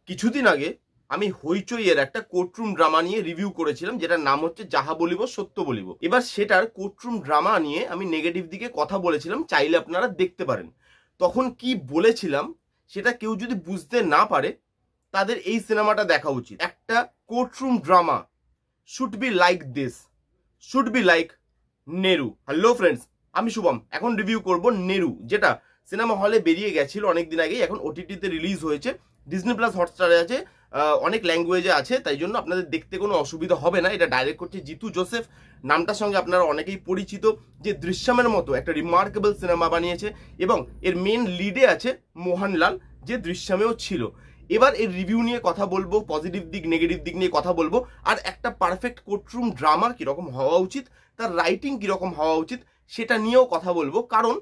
কিছুদিন আগে আমি হইচইয়ের একটা কোর্টরুম ড্রামা নিয়ে রিভিউ করেছিলাম, যেটার নাম হচ্ছে যাহা বলিব সত্য বলিব। এবার সেটার কোর্টরুম ড্রামা নিয়ে আমি নেগেটিভ দিকে কথা বলেছিলাম, চাইলে আপনারা দেখতে পারেন। তখন কি বলেছিলাম সেটা কেউ যদি বুঝতে না পারে তাদের এই সিনেমাটা দেখা উচিত। একটা courtroom drama should be like this, should be like নেরু। Hello friends, আমি শুভম। এখন রিভিউ করব নেরু, যেটা সিনেমা হলে বেরিয়ে গেছিল অনেকদিন আগে, এখন ওটিটিতে রিলিজ হয়েছে, ডিজনি প্লাস হটস্টারে আছে, অনেক ল্যাঙ্গুয়েজে আছে, তাই জন্য আপনাদের দেখতে কোনো অসুবিধা হবে না। এটা ডাইরেক্ট করছে জিতু জোসেফ, নামটার সঙ্গে আপনারা অনেকেই পরিচিত, যে দৃশ্যমের মতো একটা রিমার্কেবল সিনেমা বানিয়েছে এবং এর মেন লিডে আছে মোহনলাল, যে দৃশ্যমেও ছিল। এবার এর রিভিউ নিয়ে কথা বলবো, পজিটিভ দিক নেগেটিভ দিক নিয়ে কথা বলবো, আর একটা পারফেক্ট কোর্টরুম ড্রামা কিরকম হওয়া উচিত, তার রাইটিং কিরকম হওয়া উচিত সেটা নিয়েও কথা বলবো। কারণ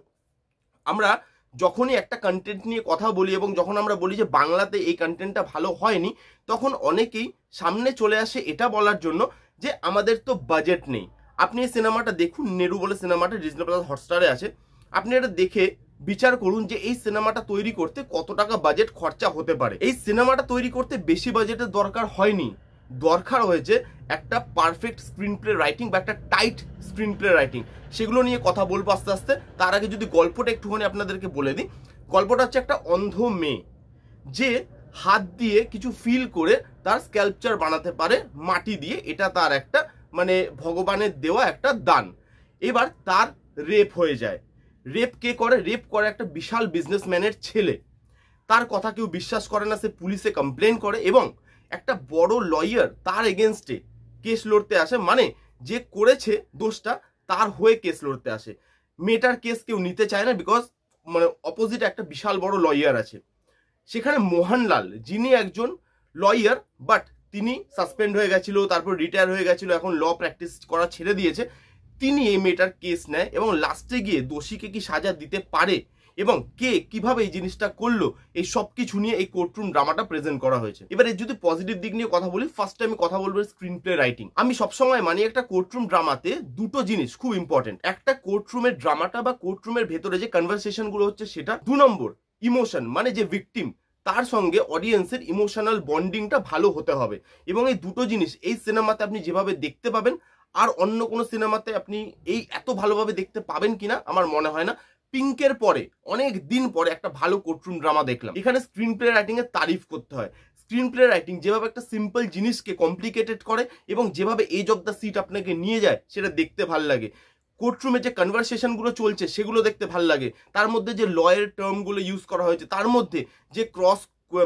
আমরা যখনই একটা কন্টেন্ট নিয়ে কথা বলি এবং যখন আমরা বলি যে বাংলাতে এই কন্টেন্টটা ভালো হয়নি, তখন অনেকেই সামনে চলে আসে এটা বলার জন্য যে আমাদের তো বাজেট নেই। আপনি এই সিনেমাটা দেখুন, নেরু বলে সিনেমাটা ডিজনি প্লাস হটস্টারে আছে, আপনি এটা দেখে বিচার করুন যে এই সিনেমাটা তৈরি করতে কত টাকা বাজেট খরচা হতে পারে। এই সিনেমাটা তৈরি করতে বেশি বাজেটের দরকার হয়নি, দরকার হয়েছে একটা পারফেক্ট স্ক্রিন প্লে রাইটিং বা একটা টাইট স্ক্রিন প্লে রাইটিং। সেগুলো নিয়ে কথা বলবো আস্তে আস্তে। তার আগে যদি গল্পটা একটুখানি আপনাদেরকে বলে দিই, গল্পটা হচ্ছে একটা অন্ধ মেয়ে যে হাত দিয়ে কিছু ফিল করে তার স্ক্যাল্পচার বানাতে পারে মাটি দিয়ে, এটা তার একটা মানে ভগবানের দেওয়া একটা দান। এবার তার রেপ হয়ে যায়। রেপ কে করে? রেপ করে একটা বিশাল বিজনেসম্যানের ছেলে। তার কথা কেউ বিশ্বাস করে না, সে পুলিশে কমপ্লেন করে এবং একটা বড় লয়ার তার এগেনস্টে কেস লড়তে আসে, মানে যে করেছে দোষটা তার হয়ে কেস লড়তে আসে। মেয়েটার কেস কেউ নিতে চায় না, বিকজ মানে অপোজিট একটা বিশাল বড় লয়ার আছে। সেখানে মোহনলাল, যিনি একজন লয়ার, বাট তিনি সাসপেন্ড হয়ে গেছিল, তারপর রিটায়ার হয়ে গেছিল, এখন ল প্র্যাকটিস করা ছেড়ে দিয়েছে, তিনি এই মেয়েটার কেস নেয় এবং লাস্টে গিয়ে দোষীকে কি সাজা দিতে পারে এবং কে কিভাবে এই জিনিসটা করলো, এই সব কিছু নিয়ে এই কোর্টরুম ড্রামাটা প্রেজেন্ট করা হয়েছে। এবারে যদি পজিটিভ দিক নিয়ে কথা বলি, ফার্স্টে আমি কথা বলবো স্ক্রিন প্লে রাইটিং। আমি সবসময় মানি একটা কোর্টরুম ড্রামাতে দুটো জিনিস খুব ইম্পর্টেন্ট। একটা কোর্টরুমের ড্রামাটা বা কোর্টরুমের ভেতরে যে কনভারসেশন গুলো হচ্ছে সেটা। 2 নম্বর ইমোশন, মানে যে ভিকটিম তার সঙ্গে অডিয়েন্সের ইমোশনাল বন্ডিংটা ভালো হতে হবে। এবং এই দুটো জিনিস এই সিনেমাতে আপনি যেভাবে দেখতে পাবেন আর অন্য কোনো সিনেমাতে আপনি এই এত ভালোভাবে দেখতে পাবেন কিনা আমার মনে হয় না। পিঙ্কের পরে অনেক দিন পরে একটা ভালো কোর্টরুম ড্রামা দেখলাম। এখানে স্ক্রিন প্লে রাইটিং এর তারিফ করতে হয়। স্ক্রিন প্লে রাইটিং যেভাবে একটা সিম্পল জিনিসকে কমপ্লিকেটেড করে এবং যেভাবে এজ অফ দ্য সিট আপনাকে নিয়ে যায় সেটা দেখতে ভাল লাগে। কোর্টরুমে যে কনভারসেশন গুলো চলছে সেগুলো দেখতে ভাল লাগে। তার মধ্যে যে লয়ের টার্মগুলো ইউজ করা হয়েছে, তার মধ্যে যে ক্রস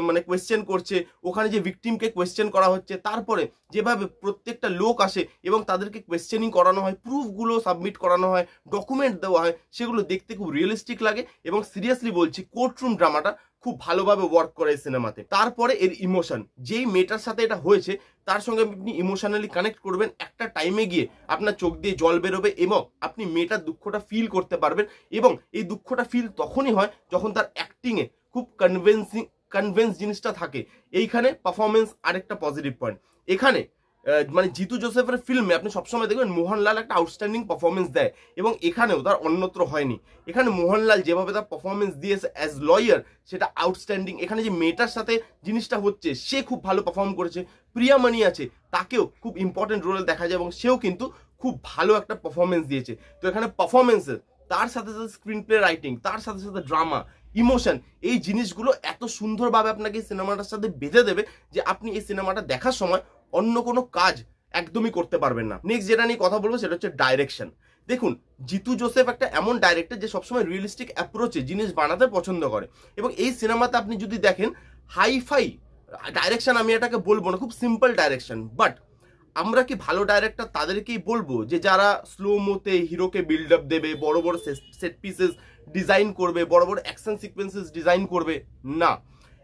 মানে কোয়েশ্চেন করছে, ওখানে যে ভিকটিমকে কোয়েশ্চেন করা হচ্ছে, তারপরে যেভাবে প্রত্যেকটা লোক আসে এবং তাদেরকে কোয়েশ্চেনিং করানো হয়, প্রুফগুলো সাবমিট করানো হয়, ডকুমেন্ট দেওয়া হয়, সেগুলো দেখতে খুব রিয়েলিস্টিক লাগে। এবং সিরিয়াসলি বলছি, কোর্টরুম ড্রামাটা খুব ভালোভাবে ওয়ার্ক করে এই সিনেমাতে। তারপরে এর ইমোশন, যেই মেয়েটার সাথে এটা হয়েছে তার সঙ্গে আপনি ইমোশনালি কানেক্ট করবেন, একটা টাইমে গিয়ে আপনার চোখ দিয়ে জল বেরোবে এবং আপনি মেয়েটার দুঃখটা ফিল করতে পারবেন। এবং এই দুঃখটা ফিল তখনই হয় যখন তার অ্যাক্টিংয়ে খুব কনভিন্স জিনিসটা থাকে। এইখানে পারফরমেন্স আরেকটা পজিটিভ পয়েন্ট। এখানে মানে জিতু জোসেফের ফিল্মে আপনি সবসময় দেখবেন মোহনলাল একটা আউটস্ট্যান্ডিং পারফরমেন্স দেয় এবং এখানেও তার অন্যত্র হয়নি। এখানে মোহনলাল যেভাবে তার পারফরমেন্স দিয়েছে অ্যাজ লয়ার সেটা আউটস্ট্যান্ডিং। এখানে যে মেয়েটার সাথে জিনিসটা হচ্ছে সে খুব ভালো পারফর্ম করেছে। প্রিয়ামণি আছে, তাকেও খুব ইম্পর্টেন্ট রোলে দেখা যায় এবং সেও কিন্তু খুব ভালো একটা পারফরমেন্স দিয়েছে। তো এখানে পারফরমেন্সের তার সাথে সাথে স্ক্রিন প্লে রাইটিং, তার সাথে সাথে ড্রামা, ইমোশন, এই জিনিসগুলো এত সুন্দরভাবে আপনাকে এই সিনেমাটার সাথে বেঁধে দেবে যে আপনি এই সিনেমাটা দেখার সময় অন্য কোনো কাজ একদমই করতে পারবেন না। নেক্সট যেটা নিয়ে কথা বলবো সেটা হচ্ছে ডাইরেকশন। দেখুন, জিতু জোসেফ একটা এমন ডাইরেক্টর যে সবসময় রিয়েলিস্টিক অ্যাপ্রোচে জিনিস বানাতে পছন্দ করে এবং এই সিনেমাতে আপনি যদি দেখেন হাইফাই ডাইরেকশন আমি এটাকে বলবো না, খুব সিম্পল ডাইরেকশন। বাট আমরা কি ভালো ডাইরেক্টর তাদেরকেই বলবো যে যারা স্লো মোতে হিরোকে বিল্ড আপ দেবে, বড় বড় সেট পিসেস ডিজাইন করবে, বড় বড় অ্যাকশন সিকোয়েন্সেস ডিজাইন করবে? না,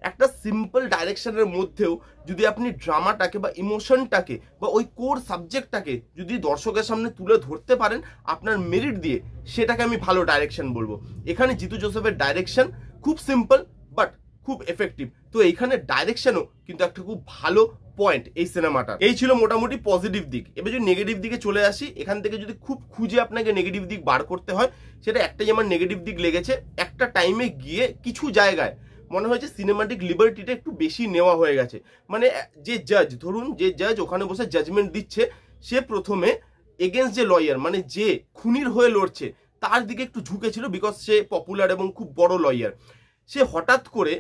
একটা সিম্পল ডাইরেকশনের মধ্যেও যদি আপনি ড্রামাটাকে বা ইমোশনটাকে বা ওই কোর সাবজেক্টটাকে যদি দর্শকের সামনে তুলে ধরতে পারেন আপনার মেরিট দিয়ে, সেটাকে আমি ভালো ডাইরেকশন বলবো। এখানে জিতু জোসেফের ডাইরেকশন খুব সিম্পল বাট খুব এফেক্টিভ। তো এইখানে ডাইরেকশনও কিন্তু একটা খুব ভালো পয়েন্ট এই সিনেমাটা। এই ছিল মোটামুটি পজিটিভ দিক। এবার যদি নেগেটিভ দিকে চলে আসি, এখান থেকে যদি খুব খুঁজে আপনাকে নেগেটিভ দিক বার করতে হয়, সেটা একটাই আমার নেগেটিভ দিক লেগেছে, একটা টাইমে গিয়ে কিছু জায়গায় মনে হয়েছে সিনেমাটিক লিবার্টিটা একটু বেশি নেওয়া হয়ে গেছে। মানে যে জাজ, ধরুন যে জাজ ওখানে বসে জাজমেন্ট দিচ্ছে, সে প্রথমে এগেনস্ট যে লয়ার, মানে যে খুনির হয়ে লড়ছে তার দিকে একটু ঝুঁকেছিল, বিকজ সে পপুলার এবং খুব বড় লয়ার। সে হঠাৎ করে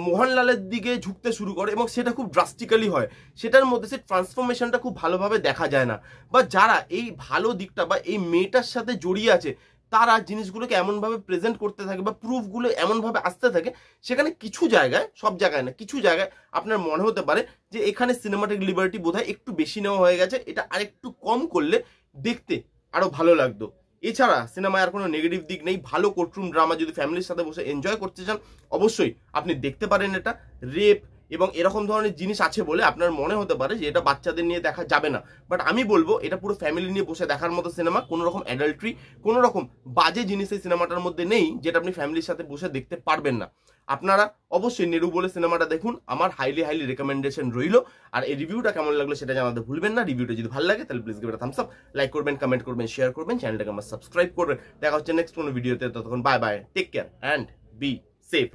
মোহনলালের দিকে ঝুঁকতে শুরু করে এবং সেটা খুব ড্রাস্টিক্যালি হয়। সেটার মধ্যে সে ট্রান্সফরমেশনটা খুব ভালোভাবে দেখা যায় না, বা যারা এই ভালো দিকটা বা এই মেয়েটার সাথে জড়িয়ে আছে তারা জিনিসগুলোকে এমনভাবে প্রেজেন্ট করতে থাকে বা প্রুফগুলো এমনভাবে আসতে থাকে, সেখানে কিছু জায়গায়, সব জায়গায় না, কিছু জায়গায় আপনার মনে হতে পারে যে এখানে সিনেমাটিক লিবার্টি বোধহয় একটু বেশি নেওয়া হয়ে গেছে, এটা আরেকটু কম করলে দেখতে আরো ভালো লাগতো। এছাড়া সিনেমায় আর কোনো নেগেটিভ দিক নেই, ভালো কোর্টরুম ড্রামা। যদি ফ্যামিলির সাথে বসে এনজয় করতে চান অবশ্যই আপনি দেখতে পারেন। এটা রেপ এবং এরকম ধরনের জিনিস আছে বলে আপনার মনে হতে পারে যে এটা বাচ্চাদের নিয়ে দেখা যাবে না, বাট আমি বলবো এটা পুরো ফ্যামিলি নিয়ে বসে দেখার মতো সিনেমা। কোনো রকম অ্যাডাল্ট্রি, কোনো রকম বাজে জিনিস এই সিনেমাটার মধ্যে নেই যেটা আপনি ফ্যামিলির সাথে বসে দেখতে পারবেন না। আপনারা অবশ্যই নেরু বলে সিনেমাটা দেখুন, আমার হাইলি রেকমেন্ডেশন রইল। আর এই রিভিউটা কেমন লাগলো সেটা জানাতে ভুলবেন না। রিভিউটা যদি ভালো লাগে তাহলে please give it a Thums up, like করবেন, কমেন্ট করবেন, শেয়ার করবেন, চ্যানেলটাকে আমার সাবস্ক্রাইব করবেন। দেখা হচ্ছে নেক্সট কোনো ভিডিওতে, ততক্ষণ bye bye, take care and be safe.